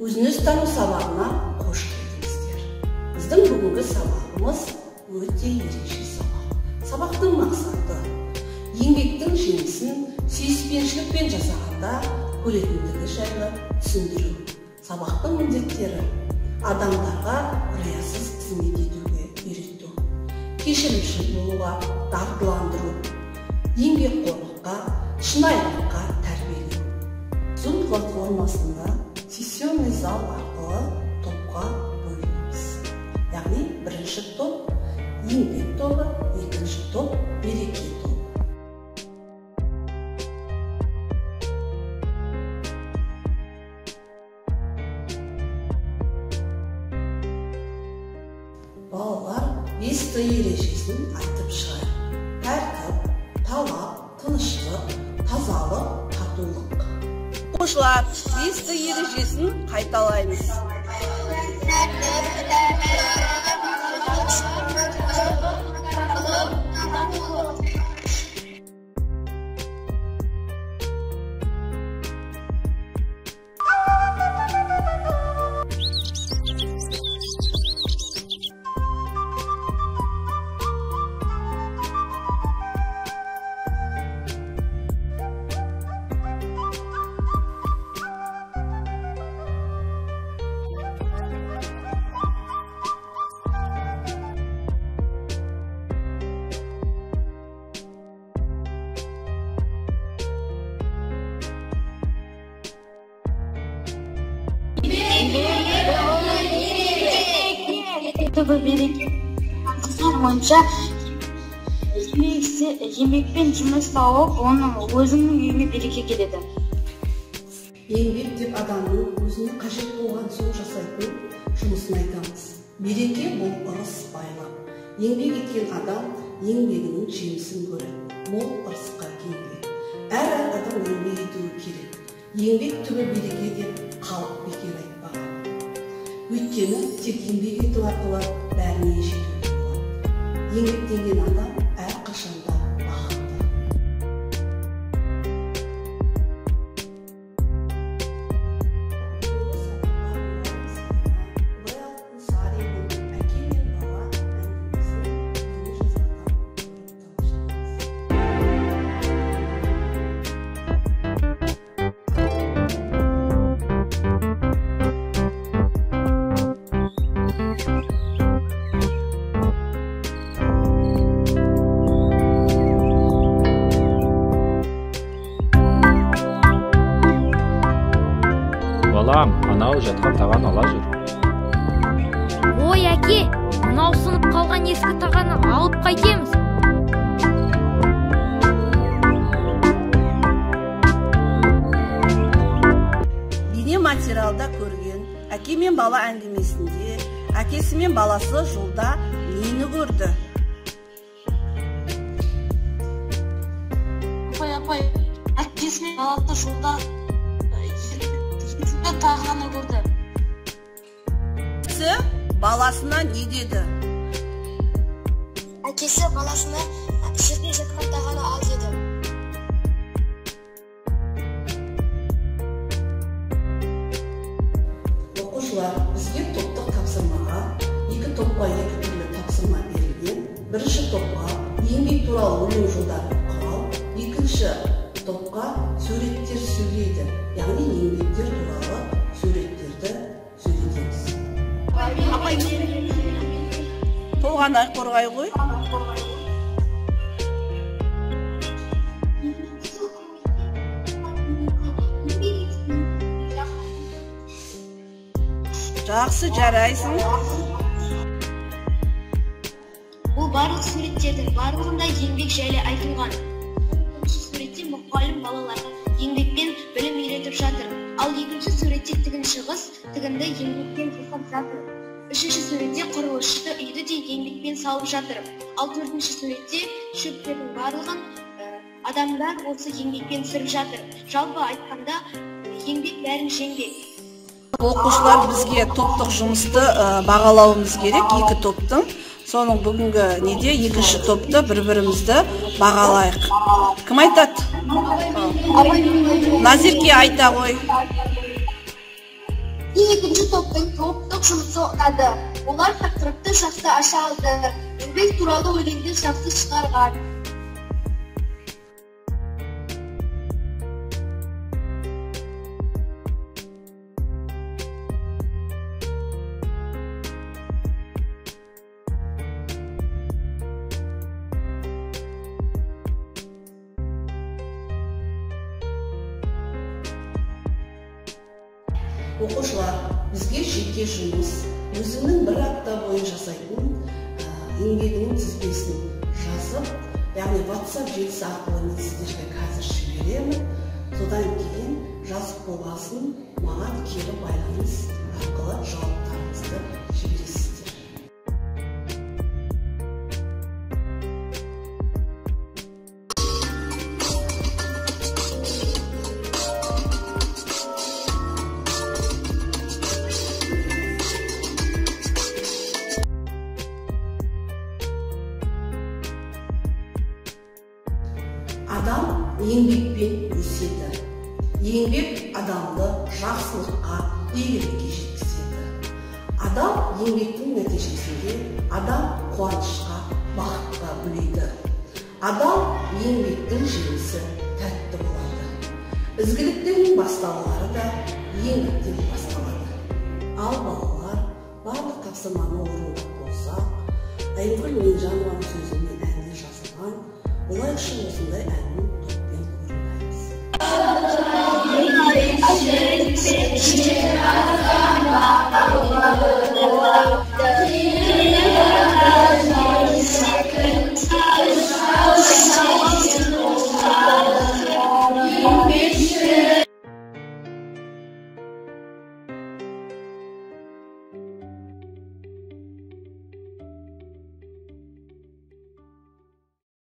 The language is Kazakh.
Өзініз тану сабағына қош келдіңіздер. Біздің бүгінгі сабағымыз өте ерекше сабақ. Сабақтың мақсаты еңбектің жемісін сүйіспеншілікпен жасағанда көретіндігі жайлы түсіндіру. Сабақтың міндеттері адамдарға риясыз қызмет етуге үйрету, кешірімшіл болуға дағдыландыру, еңбекқорлыққа, шынайылыққа тәрбиелеу. Zoom платформасында сессионный зал арқылы топқа бөлінеміз. Яғни бірінші топ еңбек тобы, екінші топ береке тобы. Балалар 5 ережесін айтып шығайық. Тәртіп, талап, тыныштық, тазалық, татулық. Оқушылар 5 ережесін қайталаймыз. Тобы береке бойынша еңбекпен жұмыс тауып, оның өзінің үйіне береке келеді. Еңбек деп адамның өзіне қажет болған соң жасайтын жұмысын айтамыз. Береке бұл ырыс байлық. Еңбек еткен адам еңбегінің жемісін көреді. Мол ырысқа кенеледі. Әр адам еңбек етуі керек. Еңбек түбі береке деп халық бекер айтпаған. Өйткені тек еңбек ету арқылы бәріне жетуге болады. Еңбектенген адам әрқашанда бақытты. Балам, анау жатқан тағаны ала жүр. Ой, әке, мынау сынып қалған ескі тағаны алып қайтеміз. Бейне материалда көрген әке мен бала әңгімесінде әкесі мен баласы жолда нені көрді? Апай, әкесі мен баласы жолда тағаны көрді. Баласына не деді? Әкесі баласына жерде жатқан тағаны ал деді. Оқушылар, бізге топтық тапсырмаға, екі топқа екі түрлі тапсырма берілген. Бірінші топқа еңбек туралы өлең жолдарын құрау, екінші топқа суреттер сөйлейді, яғни еңбектер туралы суреттерді сөйлетеміз. Толғанай қорғай ғой. Жақсы, жарайсың. Бұл барлық суреттердің барлығында еңбек жайлы айтылған. Суретте мұғалім балаларға еңбекпен білім үйретіп жатыр. Ал екінші суретте тігін шығыс, тігінді еңбекпен жасап жатыр. Үшінші суретте құрылысшы үйді де еңбекпен салып жатыр. Ал төртінші суретте шөптердің барлығын адамдар осы еңбекпен сырып жатыр. Жалпы айтқанда еңбек бәрін жеңбек. Оқушылар, бізге топтық жұмысты бағалауымыз керек, екі топтың. Соның бүгінгі неде екінші топты бір-бірімізді бағалайық. Кім айтады? Назерке айта ғой. Екінші топтың топтық жұмысы ұнады. Олар тақырыпты жақсы аша алды. Еңбек туралы өлеңді жақсы шығарған. Оқушылар, бізге жеке жұмыс, өзіңнің бір апта бойы жасайтын еңбегінің тізбесін жазып, яғни WhatsApp желісі арқылы мен сіздерге қазір жіберемін. Содан кейін жазып болғасын маған кері байланыс арқылы жауаптарыңызды жібересіздер. Адам еңбекпен өседі. Еңбек адамды жақсылыққа, игілікке жеткізеді. Адам еңбектің нәтижесінде адам қуанышқа, бақытқа бөлейді. Адам еңбектің жемісі тәтті болады. Ізгіліктің бастаулары да еңбектен басталады. Ал балалар, барлық тапсырманы орындап болса, Айгүл Менжанованың сөзімен әнде жазылған, олай үшін осындай әннің топпен орындаймыз.